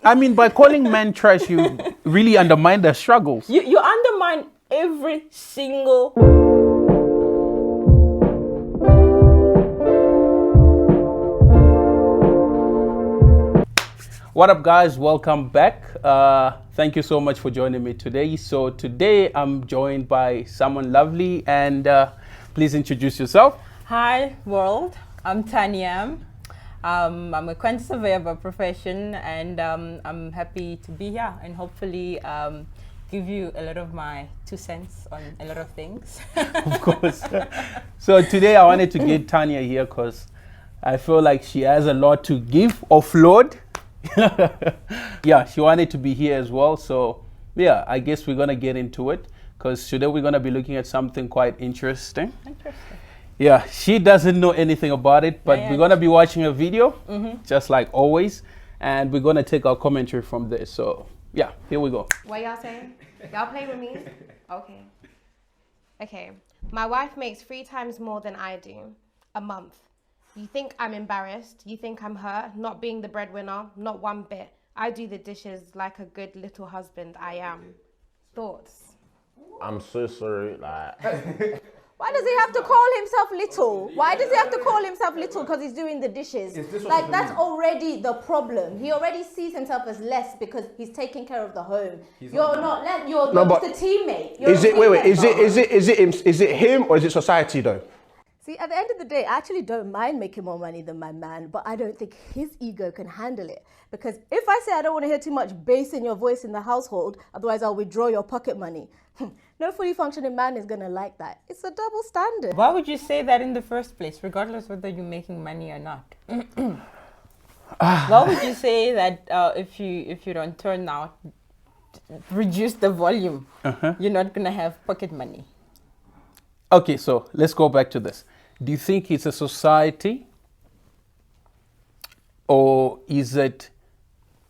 I mean, by calling men trash, you really undermine their struggles. You undermine every single... What up, guys? Welcome back. Thank you so much for joining me today. So today I'm joined by someone lovely, and please introduce yourself. Hi, world. I'm Tanya. I'm a quantity surveyor by profession, and I'm happy to be here and hopefully give you a lot of my 2 cents on a lot of things. Of course. So today I wanted to get Tanya here because I feel like she has a lot to give, offload. Yeah, she wanted to be here as well. So yeah, I guess we're going to get into it because today we're going to be looking at something quite interesting. Yeah, she doesn't know anything about it, but we're going to be watching a video, just like always, and we're going to take our commentary from there. So yeah, here we go. What y'all saying? Y'all play with me? Okay. Okay. My wife makes 3 times more than I do a month. You think I'm embarrassed? You think I'm hurt? Not being the breadwinner? Not one bit. I do the dishes like a good little husband I am. Thoughts? I'm so sorry, like... Why does he have to call himself little? Why does he have to call himself little because he's doing the dishes? Like, that's already the problem. He already sees himself as less because he's taking care of the home. You're just a teammate. Is it him or is it society though? See, at the end of the day, I actually don't mind making more money than my man, but I don't think his ego can handle it. Because if I say I don't want to hear too much bass in your voice in the household, otherwise I'll withdraw your pocket money. No fully functioning man is going to like that. It's a double standard. Why would you say that in the first place, regardless whether you're making money or not? Why would you say that if you don't turn out, reduce the volume, you're not going to have pocket money? Okay, so let's go back to this. Do you think it's a society, or is it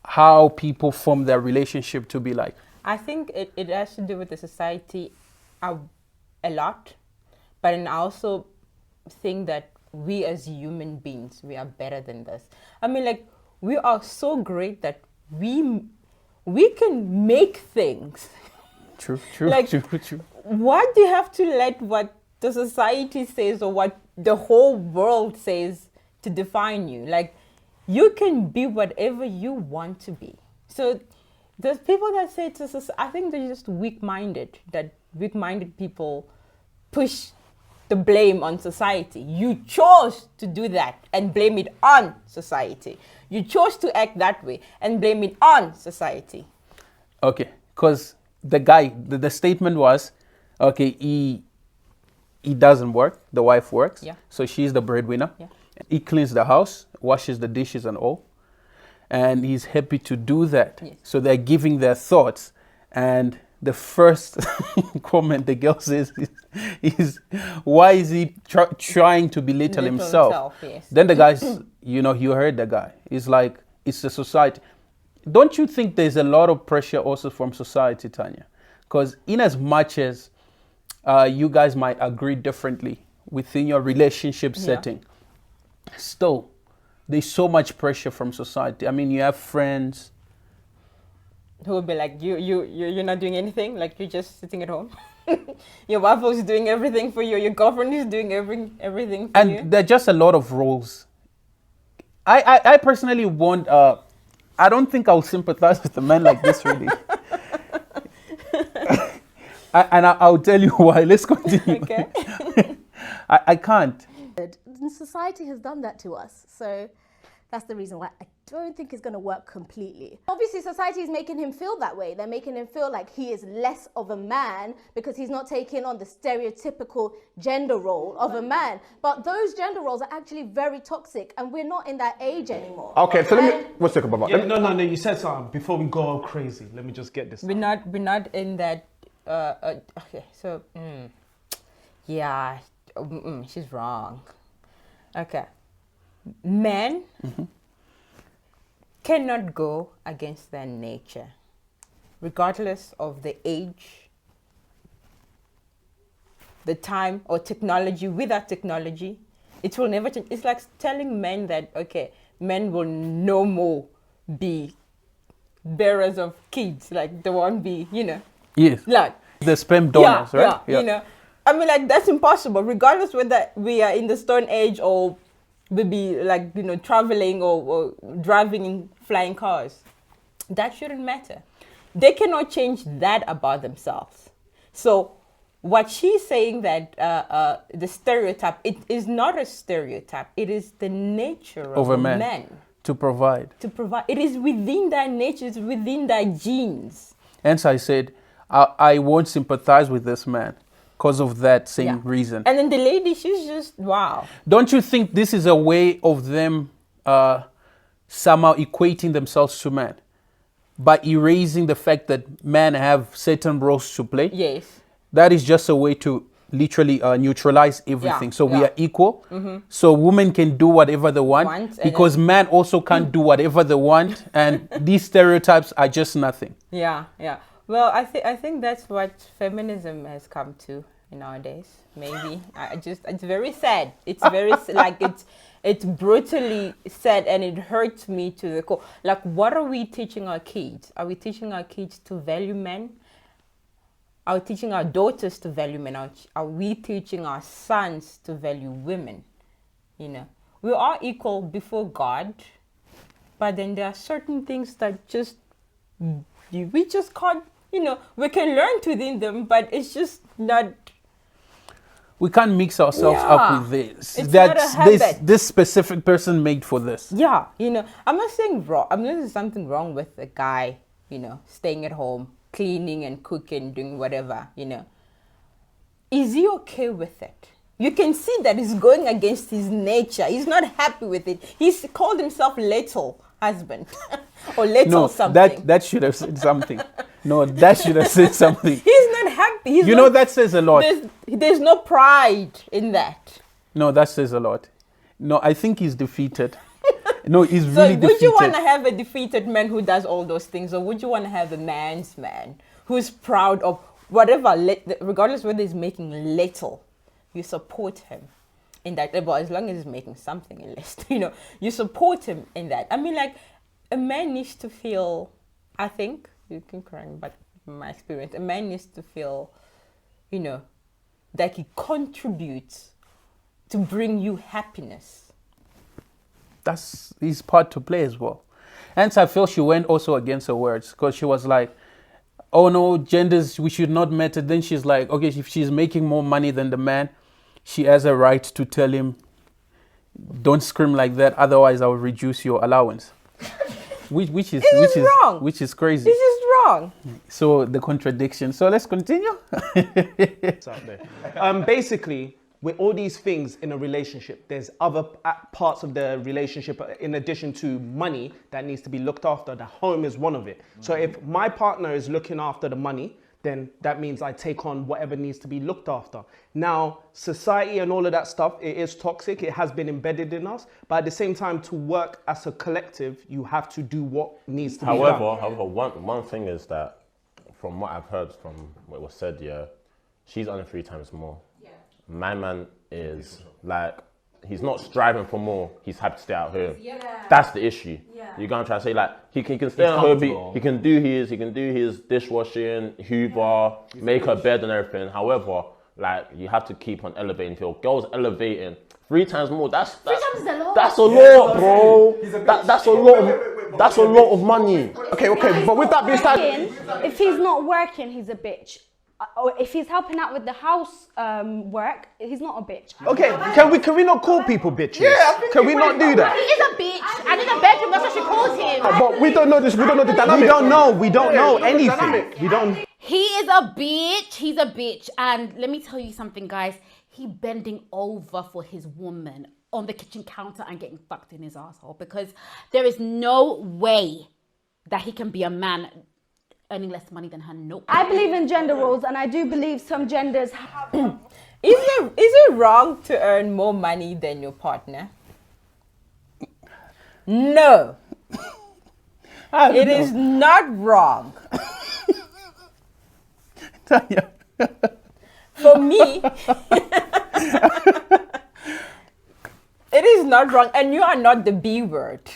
how people form their relationship to be like? I think it has to do with the society a lot, but I also think that we as human beings, we are better than this. I mean, like, we are so great that we can make things. True. Why do you have to let what the society says or what the whole world says to define you? Like, you can be whatever you want to be. So there's people that say to society, I think they're just weak-minded, that weak-minded people push the blame on society. You chose to do that and blame it on society. You chose to act that way and blame it on society. Okay, because the guy, the statement was, okay, he doesn't work, the wife works, so she's the breadwinner. He cleans the house, washes the dishes and all, and he's happy to do that. So they're giving their thoughts, and the first comment the girl says is why is he trying to belittle himself? Then the guy's, you heard the guy, he's like, it's a society. Don't you think there's a lot of pressure also from society, Tanya? Because in as much as you guys might agree differently within your relationship setting, still, there's so much pressure from society. I mean, you have friends who will be like, you're not doing anything, like you're just sitting at home. Your wife is doing everything for you. Your girlfriend is doing everything for you. And there are just a lot of roles. I personally won't. I don't think I'll sympathize with a man like this, really. I'll tell you why. Let's continue. Okay. I can't. Society has done that to us. So that's the reason why I don't think it's going to work completely. Obviously, society is making him feel that way. They're making him feel like he is less of a man because he's not taking on the stereotypical gender role of a man. But those gender roles are actually very toxic, and we're not in that age anymore. Okay, so let me... One second, Baba. No, you said something before we go all crazy. Let me just get this. We're not in that... okay, so... yeah, she's wrong. Okay. Men cannot go against their nature, regardless of the age, the time, or technology. Without technology, it will never change. It's like telling men that, okay, men will no more be bearers of kids, like there won't be, Yes. like The sperm donors, right? Yeah. I mean, like that's impossible, regardless whether we are in the Stone Age or we be like, traveling or driving in flying cars. That shouldn't matter. They cannot change that about themselves. So what she's saying that the stereotype, it is not a stereotype. It is the nature of a man. To provide. It is within their nature, it's within their genes. Hence I said, I won't sympathize with this man because of that same reason. And then the lady, she's just, wow. Don't you think this is a way of them somehow equating themselves to man? By erasing the fact that men have certain roles to play? Yes. That is just a way to literally neutralize everything. So we are equal. So women can do whatever they want because men also can't do whatever they want. And these stereotypes are just nothing. Yeah. Well, I think that's what feminism has come to nowadays. Maybe it's very sad. It's very like it's brutally sad, and it hurts me to the core. Like, what are we teaching our kids? Are we teaching our kids to value men? Are we teaching our daughters to value men? Are we teaching our sons to value women? We are equal before God, but then there are certain things that we just can't. We can learn within them, but it's just not. We can't mix ourselves up with this. It's not a habit. This specific person made for this. Yeah, I'm not saying wrong. I'm not saying something wrong with a guy, staying at home, cleaning and cooking, doing whatever, Is he okay with it? You can see that he's going against his nature. He's not happy with it. He's called himself little husband or little something. That should have said something. No, that should have said something. He's not happy. That says a lot. There's no pride in that. No, that says a lot. No, I think he's defeated. No, he's really defeated. So would you want to have a defeated man who does all those things, or would you want to have a man's man who's proud of whatever, regardless whether he's making little, you support him in that? Well, as long as he's making something at least, you support him in that. I mean, like, a man needs to feel, I think, you can correct me, but from my experience, a man needs to feel, that he contributes to bring you happiness. That's his part to play as well. Hence, I feel she went also against her words, because she was like, oh no, genders, we should not matter. Then she's like, okay, if she's making more money than the man, she has a right to tell him, don't scream like that, otherwise I will reduce your allowance. Which is wrong. Which is crazy. This is wrong. So the contradiction. So let's continue. It's out there. Basically, with all these things in a relationship, there's other parts of the relationship in addition to money that needs to be looked after. The home is one of it. So if my partner is looking after the money, then that means I take on whatever needs to be looked after. Now, society and all of that stuff, it is toxic. It has been embedded in us. But at the same time, to work as a collective, you have to do what needs to be done. However, one thing is that, from what I've heard from what was said, she's earning 3 times more. Yeah. My man is like, he's not striving for more. He's happy to stay at home. Yeah. That's the issue. Yeah. You're gonna try to say like he can stay at home. He can do his dishwashing, Hoover, make her bed and everything. However, like you have to keep on elevating. If your girl's elevating 3 times more, that's 3 times is a lot. That's a lot, bro. That's a lot. That's a lot of money. Okay. But with that being said, if he's not working, he's a bitch. Or if he's helping out with the house work, he's not a bitch. Okay, can we not call people bitches? Yeah, can we not do that? He is a bitch, and in the bedroom, that's what she calls him. But we don't know this. We don't know the dynamic. We don't know anything. We don't. He is a bitch. He's a bitch, and let me tell you something, guys. He bending over for his woman on the kitchen counter and getting fucked in his asshole, because there is no way that he can be a man earning less money than her. Nope. I believe in gender roles, and I do believe some genders have. Is it wrong to earn more money than your partner? No. It is not wrong. For me, it is not wrong, and you are not the B word.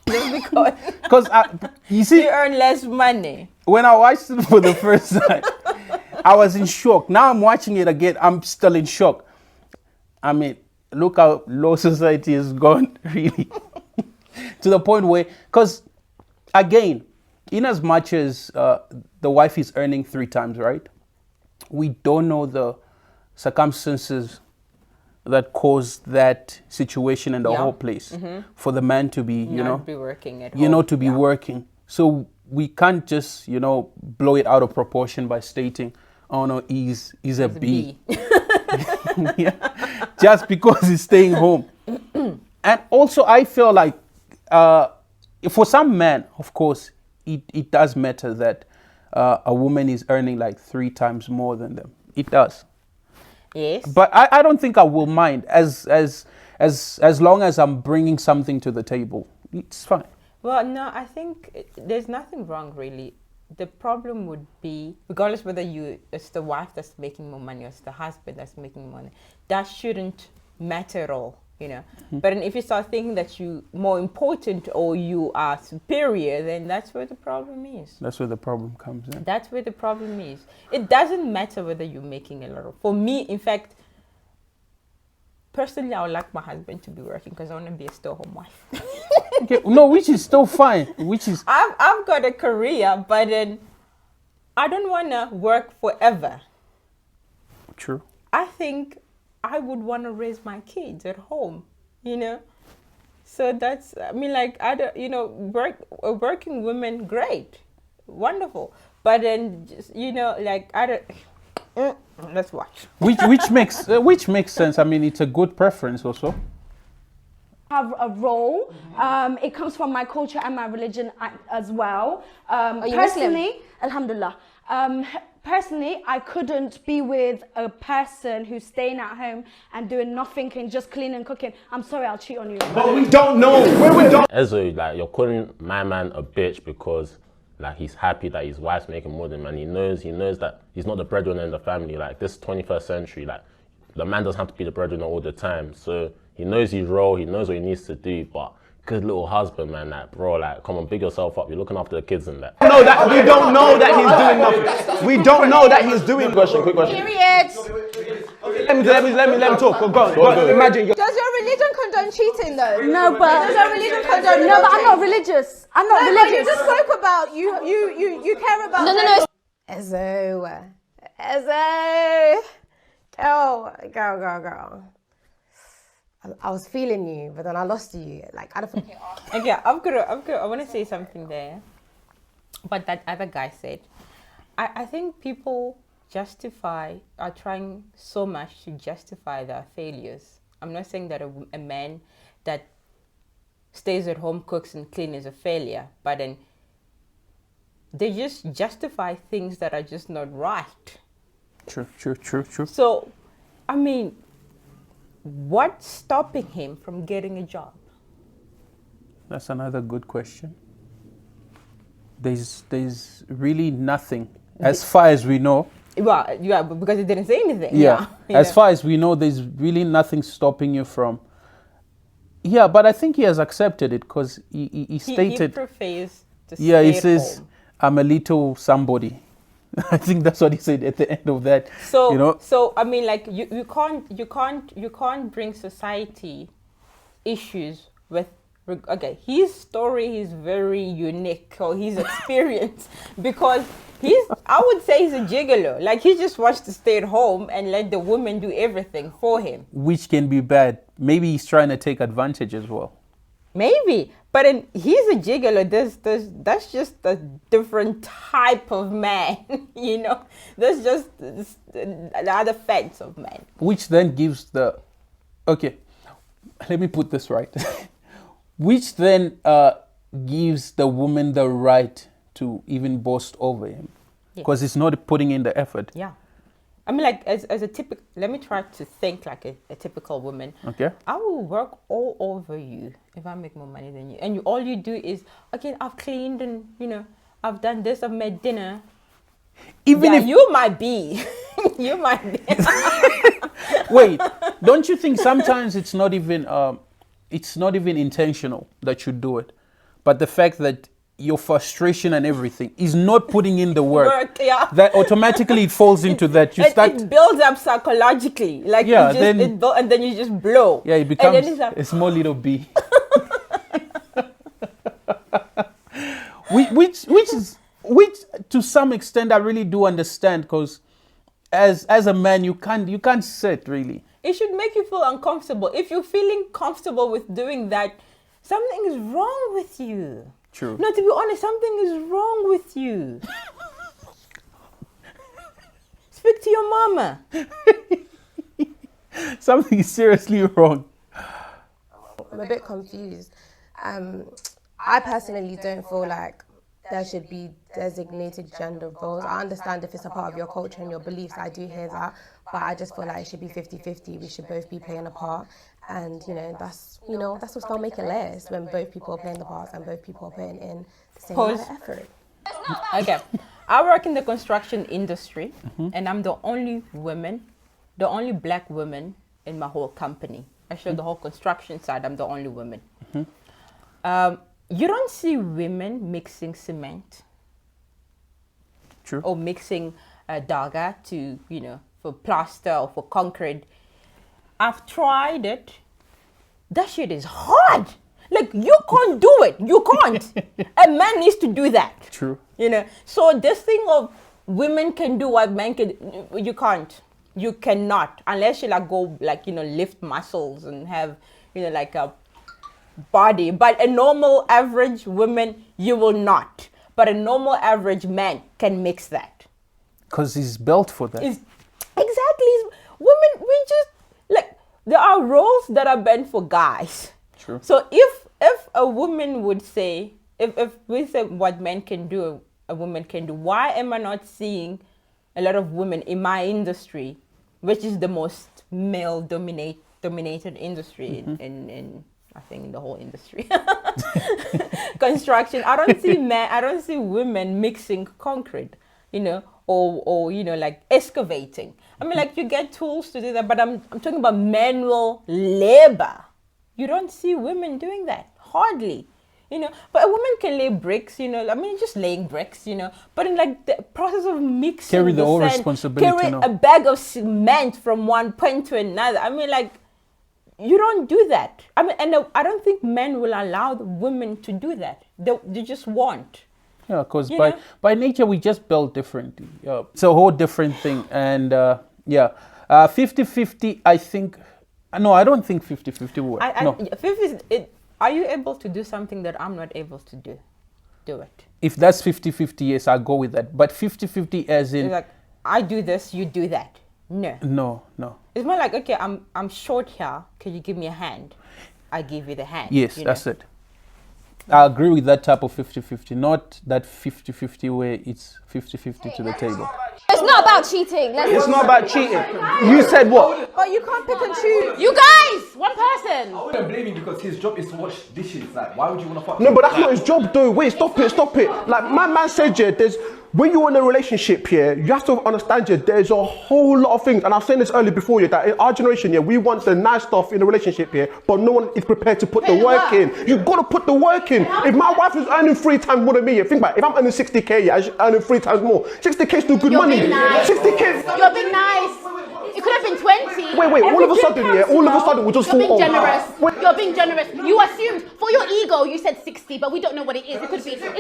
Just because Because you see, you earn less money. when I watched it for the first time, I was in shock. Now I'm watching it again. I'm still in shock. I mean, look how low society has gone, really, to the point where, because again, in as much as the wife is earning 3 times, right? We don't know the circumstances that caused that situation in the whole place for the man to be, Be working at home. To be working. So we can't just, blow it out of proportion by stating, oh no, he's a B. Yeah. Just because he's staying home. And also I feel like for some men, of course, it does matter that a woman is earning like 3 times more than them. It does. Yes. But I don't think I will mind as long as I'm bringing something to the table. It's fine. Well, no, I think there's nothing wrong really. The problem would be, regardless whether it's the wife that's making more money or it's the husband that's making money, that shouldn't matter at all, But if you start thinking that you're more important or you are superior, then that's where the problem is. That's where the problem comes in. That's where the problem is. It doesn't matter whether you're making a lot of. For me, in fact, personally, I would like my husband to be working because I want to be a stay-at-home wife. Okay, no, which is still fine. I've got a career, but then I don't want to work forever. True. I think I would want to raise my kids at home, So that's, working women, great, wonderful. But then, just, let's watch. Which makes sense. I mean, it's a good preference also. Have a role. It comes from my culture and my religion as well. Are you personally, Alhamdulillah. Personally, I couldn't be with a person who's staying at home and doing nothing and just cleaning and cooking. I'm sorry, I'll cheat on you. But we don't know. Ezo, like, you're calling my man a bitch because, like, he's happy that his wife's making more than money. He knows that he's not the breadwinner in the family. Like, this 21st century, like, the man doesn't have to be the breadwinner all the time. So he knows his role, he knows what he needs to do, but good little husband, man, like, bro, like, come on, big yourself up. You're looking after the kids and that. No, that we don't know that he's doing nothing. We don't know that he's doing. Quick question. Period. Let me talk. Go on. Imagine. Does your religion condone cheating though? No, but does your religion condone? No, but I'm not religious. I'm not religious. But you just spoke about you care about. No. Ezo. Girl. I was feeling you, but then I lost you. Like, I don't think. Okay, I want to say something there. But that other guy said, I think people are trying so much to justify their failures. I'm not saying that a man that stays at home, cooks and cleans is a failure, but then they just justify things that are just not right. True. So, I mean, what's stopping him from getting a job? That's another good question. There's really nothing, as far as we know. Well, yeah, because he didn't say anything. Yeah. As far as we know, there's really nothing stopping you from. Yeah, but I think he has accepted it because he stated. He prefers to stay Yeah, he at says, home. I'm a little somebody. I think that's what he said at the end of that. So, so I mean, like, you can't bring society issues with. Okay, his story is very unique, or his experience, because I would say he's a gigolo. Like, he just wants to stay at home and let the woman do everything for him. Which can be bad. Maybe he's trying to take advantage as well. Maybe, but he's a gigolo. That's just a different type of man, That's just the other facts of man. Which then gives okay, let me put this right. Which then gives the woman the right to even boast over him, because he's not putting in the effort. Yeah. I mean, like, as a typical, let me try to think like a typical woman. Okay. I will work all over you if I make more money than you. And all you do is, okay, I've cleaned and, I've done this, I've made dinner. Even if you might be. You might be. Wait, don't you think sometimes it's not even intentional that you do it, but the fact that your frustration and everything is not putting in the work, yeah. that automatically it falls into that. You start. It builds up psychologically, like yeah, and then you just blow. Yeah, it becomes a small little bee. which to some extent I really do understand, because as a man you can't sit really. It should make you feel uncomfortable. If you're feeling comfortable with doing that, something is wrong with you. True. No, to be honest, something is wrong with you. Speak to your mama. Something is seriously wrong. I'm a bit confused. I personally don't feel like there should be designated gender roles. I understand if it's a part of your culture and your beliefs, I do hear that, but I just feel like it should be 50-50. We should both be playing a part, and that's what's gonna make it last, when both people are playing the parts and both people are putting in the same amount of effort. Okay, I work in the construction industry, and I'm the only black woman in my whole company. Actually, the whole construction side, I'm the only woman. You don't see women mixing cement. True. Or mixing daga to, for plaster or for concrete. I've tried it. That shit is hard. Like, you can't do it. You can't. A man needs to do that. True. So this thing of women can do what men can, you can't. You cannot. Unless you go lift muscles and have, like a body. But a normal average woman, you will not. But a normal average man can mix that. Because he's built for that. Exactly. Women, we just, there are roles that are meant for guys. True. So if a woman would say, if we say what men can do, a woman can do, why am I not seeing a lot of women in my industry, which is the most male-dominated industry in I think in the whole industry, construction. I don't see women mixing concrete, or excavating. I mean, you get tools to do that, but I'm talking about manual labor. You don't see women doing that, hardly, But a woman can lay bricks, just laying bricks, But in the process of mixing, carry the whole responsibility. Carry a bag of cement from one point to another. I mean, you don't do that. I mean, and I don't think men will allow the women to do that. They just won't. Yeah, because by nature we just built differently. It's a whole different thing. And 50-50, I think. No, I don't think 50-50 will work. No. 50. Are you able to do something that I'm not able to do? Do it. If that's 50-50, yes, I'll go with that. But 50-50 as in... I do this, you do that. No. No. It's more like, okay, I'm short here. Can you give me a hand? I give you the hand. Yes, that's it. I agree with that type of 50-50, not that 50-50 where it's 50-50 to the table. It's not about cheating. It's not about cheating. You said what? But you can't pick and choose. You guys, one person. I wouldn't blame him because his job is to wash dishes. Why would you want to fuck? No, but that's not his job, though. Wait, stop it. My man said, when you're in a relationship here, you have to understand, there's a whole lot of things, and I've said this earlier before, that in our generation, we want the nice stuff in a relationship here, but no one is prepared to put the work in. You've got to put the work in. If my wife is earning 3 times more than me, think about it. If I'm earning 60k, she's earning 3 times more. 60k is still good money. Nice. 60k. You're being nice. It could have been 20. Wait, all of a sudden, we'll just fall off. You're being generous. You're being generous. You assumed, for your ego, you said 60, but we don't know what it is. It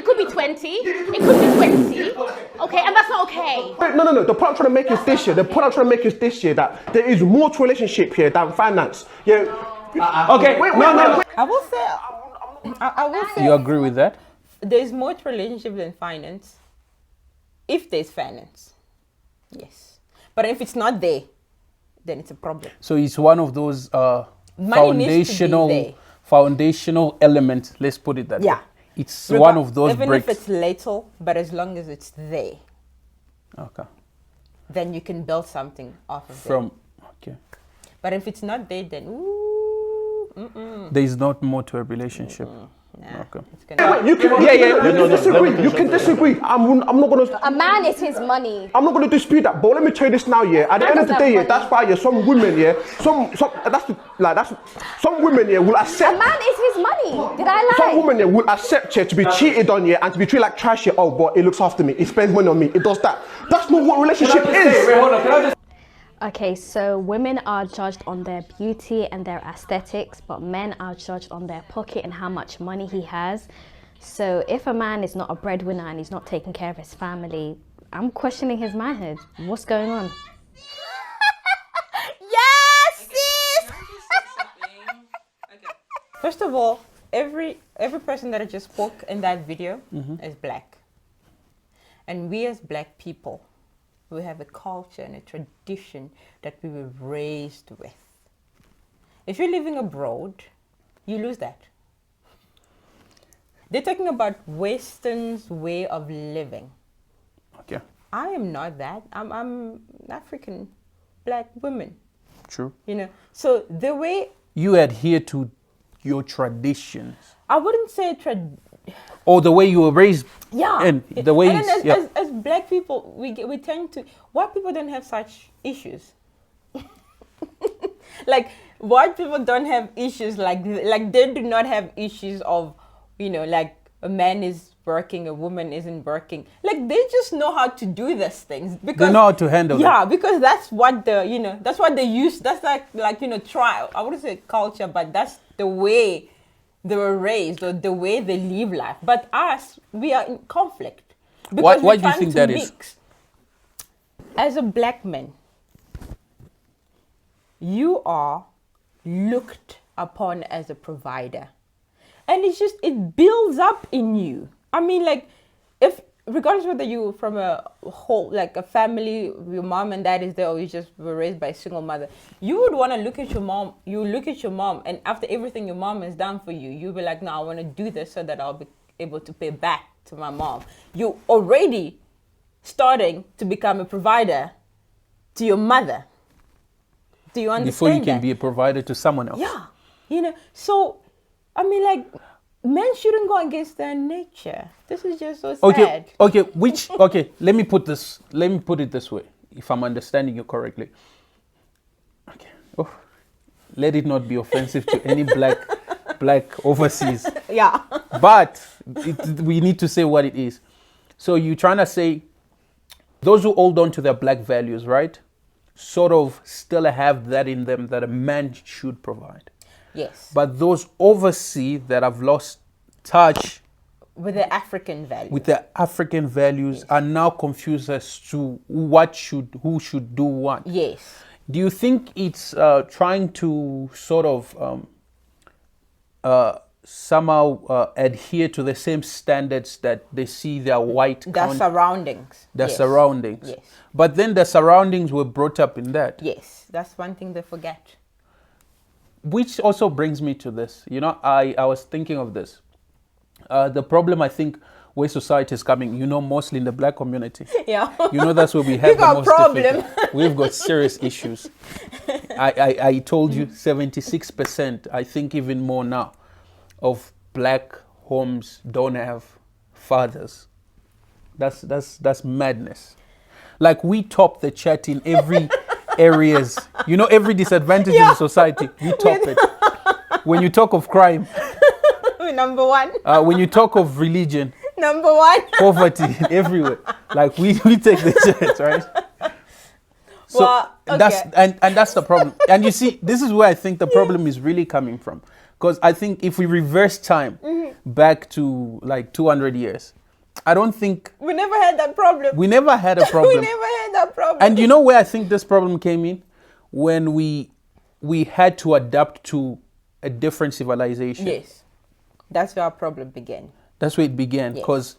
could be 20. It could be 20. Okay, and that's not okay. No. The point I'm trying to make is this year. That there is more to relationship here than finance. Yeah. Okay. Wait. I will say. You agree with that? There's more to relationship than finance. If there's finance, yes. But if it's not there, then it's a problem. So it's one of those foundational elements. Let's put it that way. It's one of those even bricks. If it's little, but as long as it's there, okay, then you can build something off of it. Okay. But if it's not there, then there is not more to a relationship. Nah, Okay. it's gonna Wait, you can, you can disagree. You can disagree. I'm not gonna. A man is his money. I'm not going to dispute that, but let me tell you this now, yeah. At the end of the day, yeah, that's why, yeah, some women, yeah, some women, yeah, will A accept. man is his money. Did I lie? Some women, yeah, will accept, yeah, to be cheated on, yeah, and to be treated like trash, yeah. Oh, but it looks after me. It spends money on me. It does that. That's not what relationship is. Okay, so women are judged on their beauty and their aesthetics, but men are judged on their pocket and how much money he has. So if a man is not a breadwinner and he's not taking care of his family, I'm questioning his manhood. What's going on? Yes, sis! First of all, every person that I just spoke in that video is black. And we as black people, we have a culture and a tradition that we were raised with. If you're living abroad, you lose that. They're talking about Western's way of living. Okay. I am not that. I'm an African black woman. True. You know, so the way You adhere to your traditions. I wouldn't say Or the way you were raised. yeah, And the way and then yeah. as black people, we tend to, white people don't have such issues. Like white people don't have issues like they do not have issues of, you know, like a man is working, a woman isn't working. Like they just know how to do these things because They know how to handle it. Yeah, because that's what that's what they use. That's like you know, I wouldn't say culture, but that's the way they were raised or the way they live life. But us, we are in conflict. Why we're do you trying think to that is? mix. As a black man, you are looked upon as a provider. And it builds up in you. I mean, like, if, regardless whether you're from a whole, like a family, your mom and dad is there, or you just were raised by a single mother, you would want to look at your mom. You look at your mom, and after everything your mom has done for you, you'll be like, no, I want to do this so that I'll be able to pay back to my mom. You're already starting to become a provider to your mother. Do you understand Before you can that? be a provider to someone else. Yeah, you know, so, I mean, like, men shouldn't go against their nature. This is just so sad. Okay, let me put it this way, if I'm understanding you correctly. Okay. Oh, let it not be offensive to any black overseas. Yeah. But we need to say what it is. So you're trying to say those who hold on to their black values, right, sort of still have that in them that a man should provide. Yes. But those overseas that have lost touch with the African values. Are now confused as to who should do what. Yes. Do you think it's trying to sort of somehow adhere to the same standards that they see their white surroundings? Surroundings. Yes. But then the surroundings were brought up in that. Yes, that's one thing they forget. Which also brings me to this. You know, I was thinking of this. The problem, I think, where society is coming, you know, mostly in the black community. Yeah. You know, that's where we have the most problem. difficult. We've got serious issues. I told you 76%, I think even more now, of black homes don't have fathers. That's madness. Like we top the chat in every areas. You know, every disadvantage in society, we top it. When you talk of crime, number one. When you talk of religion, number one. Poverty, everywhere. Like we take the chat, right? So well, okay. that's the problem. And you see, this is where I think the problem is really coming from. Because I think if we reverse time back to like 200 years, I don't think... We never had that problem. We never had a problem. We never had that problem. And you know where I think this problem came in? When we had to adapt to a different civilization. Yes. That's where our problem began. That's where it began. Because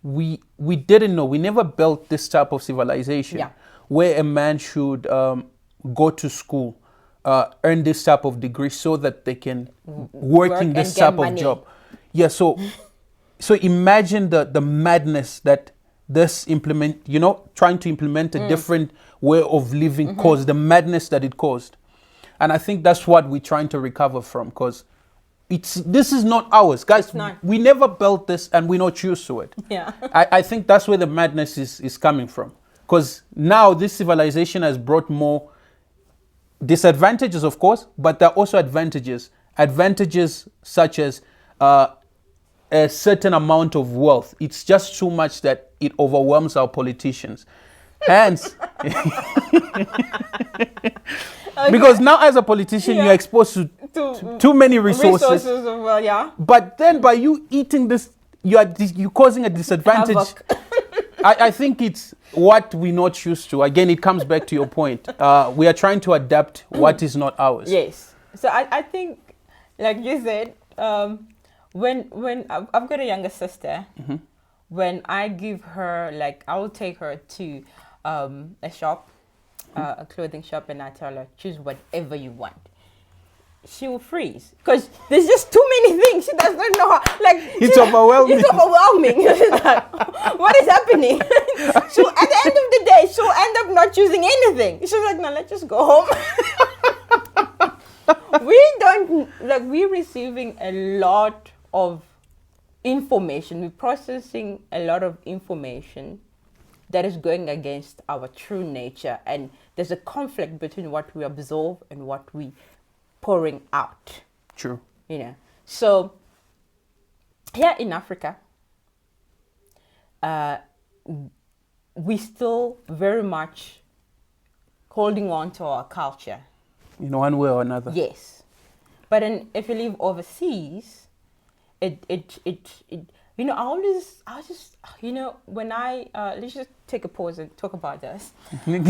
we didn't know. We never built this type of civilization where a man should go to school, earn this type of degree so that they can work in this type of job. Yeah, so imagine the madness that this trying to implement a different way of living caused, the madness that it caused. And I think that's what we're trying to recover from, because this is not ours, guys. We never built this, and we're not used to it. Yeah. I think that's where the madness is coming from, because now this civilization has brought more disadvantages, of course, but there are also advantages. Advantages such as a certain amount of wealth. It's just too much that it overwhelms our politicians. Hence, because now as a politician, you're exposed to too many resources. Well, yeah. But then by you eating this, you're causing a disadvantage. I think it's what we're not used to. Again, it comes back to your point. We are trying to adapt what is not ours. Yes. So I think, like you said, when I've got a younger sister, when I give her, like, I will take her to a shop, a clothing shop, and I tell her, choose whatever you want. She will freeze because there's just too many things. She does not know how, like, it's overwhelming. It's overwhelming. She's like, what is happening? So at the end of the day, she'll end up not choosing anything. She's like, no, let's just go home. We're receiving a lot of information. We're processing a lot of information that is going against our true nature, and there's a conflict between what we absorb and what we pouring out. True. You know, so here in Africa, we still very much holding on to our culture. In one way or another. Yes. But then if you live overseas, it you know, I was just, you know, when let's just take a pause and talk about this. When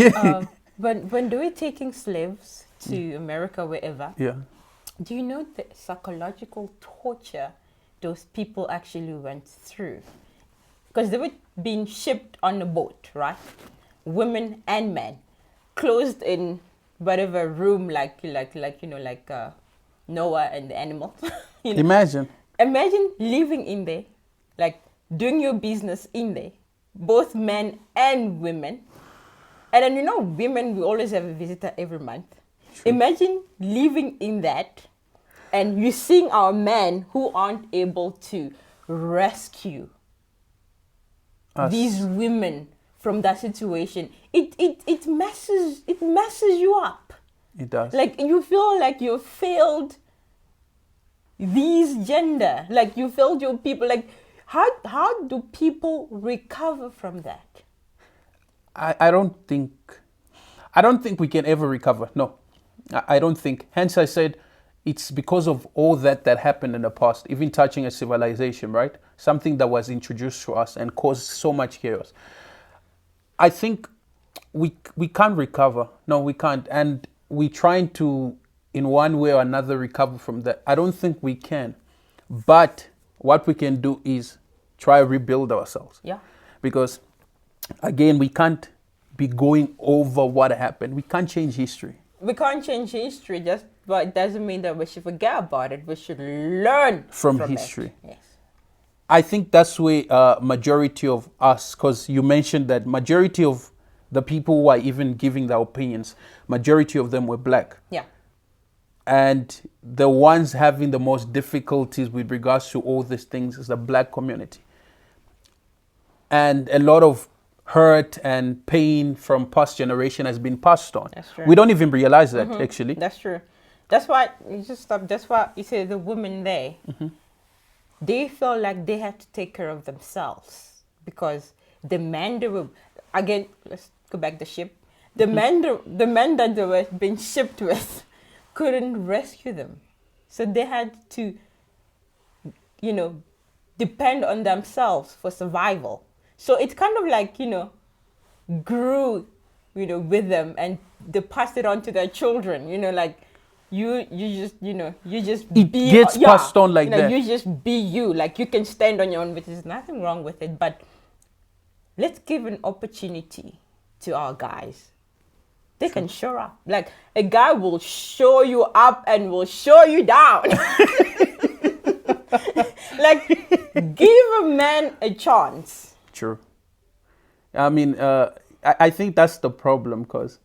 they were taking slaves to America, wherever, do you know the psychological torture those people actually went through? Because they were being shipped on a boat, right? Women and men, closed in whatever room, like you know, like Noah and the animals. You know? Imagine living in there, like doing your business in there, both men and women. And then, you know, women, we always have a visitor every month. Sure. Imagine living in that and you seeing our men who aren't able to rescue these women from that situation. It messes you up. It does. Like, you feel like you failed these gender, like you failed your people. Like, how do people recover from that? I don't think we can ever recover. No, I don't think. Hence I said it's because of all that happened in the past, even touching a civilization, right? Something that was introduced to us and caused so much chaos. I think we can't recover. No, we can't. And we're trying to, in one way or another, recover from that. I don't think we can. But what we can do is try to rebuild ourselves. Yeah. Because, again, we can't be going over what happened. We can't change history. We can't change history, but it doesn't mean that we should forget about it. We should learn from history. It. Yes. I think that's where majority of us, because you mentioned that majority of the people who are even giving their opinions, majority of them were black. Yeah. And the ones having the most difficulties with regards to all these things is the black community. And a lot of hurt and pain from past generation has been passed on. That's true. We don't even realize that, actually. That's true. That's why you just stop. That's why you say the women there, they felt like they had to take care of themselves because the men they were, again, let's go back the ship. The men that they were being shipped with couldn't rescue them. So they had to, you know, depend on themselves for survival. So it's kind of like, you know, grew, you know, with them and they passed it on to their children, you know, like you just, you know, you just it be, gets passed on like that. You just be you, like you can stand on your own, which is nothing wrong with it. But let's give an opportunity to our guys. They can show up. Like a guy will show you up and will show you down. Like give a man a chance. True. I mean, I think that's the problem because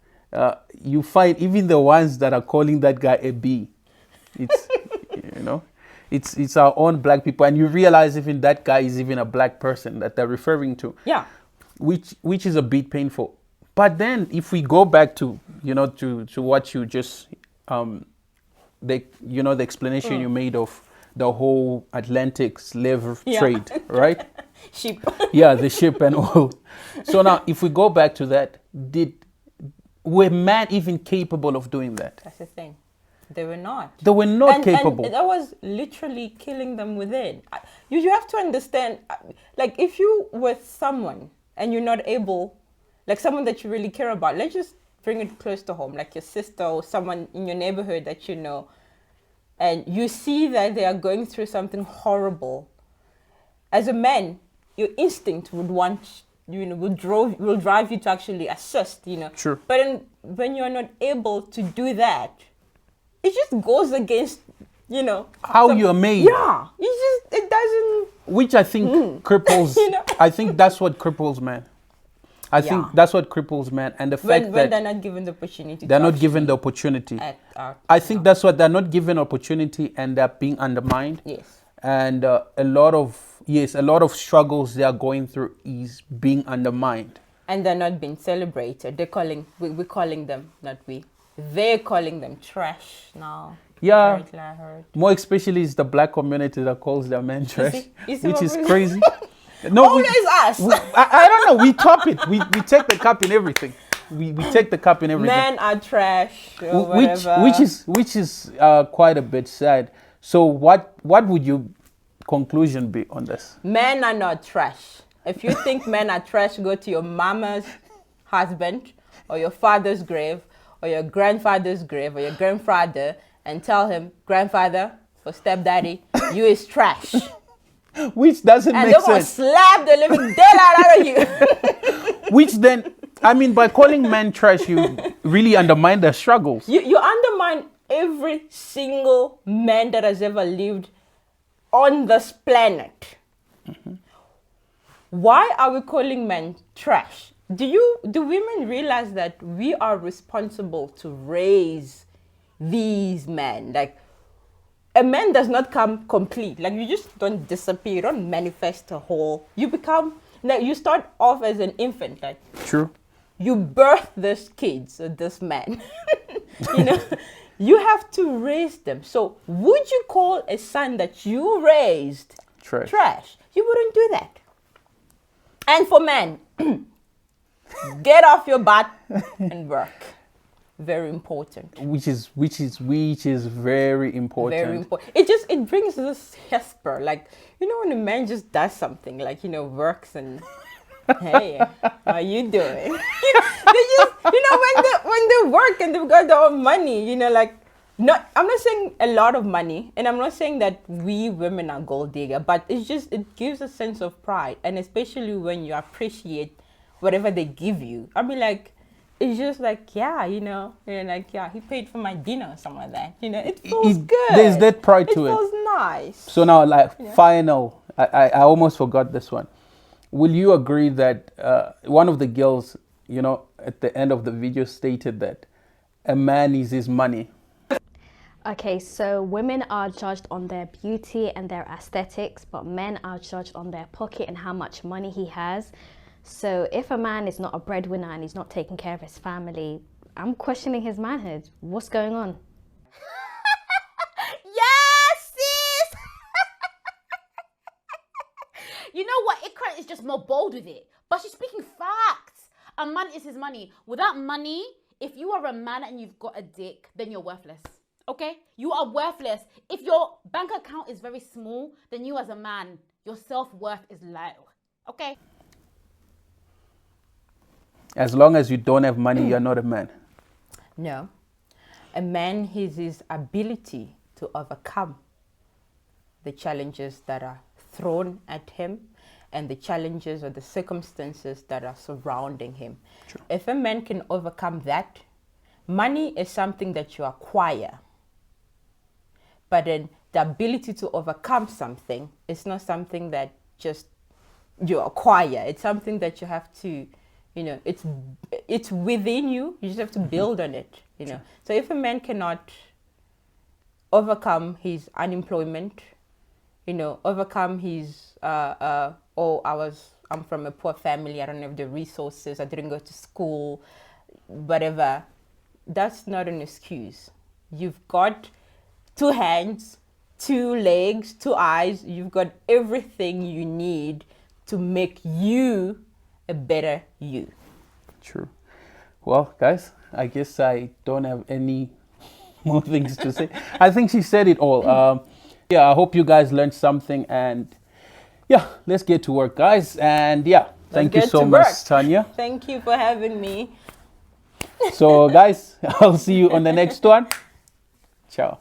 you find even the ones that are calling that guy a B, it's, you know, it's our own black people, and you realize even that guy is even a black person that they're referring to. Yeah. Which is a bit painful. But then if we go back to, to what you just, the explanation you made of the whole Atlantic slave trade, right? Ship. Yeah, the ship and all. So now, if we go back to that, were men even capable of doing that? That's the thing. They were not. They were not capable. And that was literally killing them within. You have to understand, like, if you with someone and you're not able, like someone that you really care about, let's just bring it close to home, like your sister or someone in your neighborhood that you know, and you see that they are going through something horrible. As a man, your instinct would want, will drive you to actually assist, True. But when you're not able to do that, it just goes against, how you're made. Yeah, it doesn't. Which I think cripples. I think that's what cripples men. I think that's what cripples men, and the fact when that they're not given the opportunity. They're not given the opportunity. I think that's what they're not given opportunity, and they're being undermined. Yes. And a lot of struggles they are going through is being undermined. And they're not being celebrated. We're calling them, not we. They're calling them trash now. Yeah. More especially is the black community that calls their men trash, which is crazy. No, always us. I don't know. We top it. We take the cup in everything. We take the cup in everything. Men are trash. Or whatever. Which is quite a bit sad. So what would your conclusion be on this? Men are not trash. If you think men are trash, go to your mama's husband or your father's grave or your grandfather's grave or your grandfather and tell him, grandfather or stepdaddy, you is trash. Which doesn't make sense. And they're going to slap the living dead out of you. Which then, by calling men trash, you really undermine their struggles. You undermine every single man that has ever lived on this planet. Mm-hmm. Why are we calling men trash? Do women realize that we are responsible to raise these men? Like, a man does not come complete. Like, you just don't disappear. You don't manifest a whole. You start off as an infant. Like, true. You birth this kids, this man. You have to raise them. So, would you call a son that you raised trash? You wouldn't do that. And for men, get off your butt and work. Very important. Which is very important. Very important. It brings this hesper, like, when a man just does something, like, works and hey, how you doing? They just, when they work and they've got their own money, I'm not saying a lot of money, and I'm not saying that we women are gold digger, but it gives a sense of pride, and especially when you appreciate whatever they give you. It's just like, he paid for my dinner or something like that. It feels good. There's that pride to it. It feels nice. So now, final, I almost forgot this one. Will you agree that one of the girls, at the end of the video stated that a man is his money? Okay, so women are judged on their beauty and their aesthetics, but men are judged on their pocket and how much money he has. So if a man is not a breadwinner and he's not taking care of his family, I'm questioning his manhood. What's going on? Yes, sis! You know what? Ikra is just more bold with it. But she's speaking facts. A man is his money. Without money, if you are a man and you've got a dick, then you're worthless. Okay? You are worthless. If your bank account is very small, then you as a man, your self-worth is low. Okay? As long as you don't have money, you're not a man. No. A man has his ability to overcome the challenges that are thrown at him and the challenges or the circumstances that are surrounding him. True. If a man can overcome that, money is something that you acquire. But then the ability to overcome something is not something that just you acquire. It's something that you have to, it's within you. You just have to build on it, So if a man cannot overcome his unemployment overcome his, I'm from a poor family, I don't have the resources, I didn't go to school, whatever. That's not an excuse. You've got 2 hands, 2 legs, 2 eyes. You've got everything you need to make you a better you. True. Well, guys, I guess I don't have any more things to say. I think she said it all. I hope you guys learned something, and let's get to work, guys. And thank you so much, Tanya. Thank you for having me. So, guys, I'll see you on the next one. Ciao.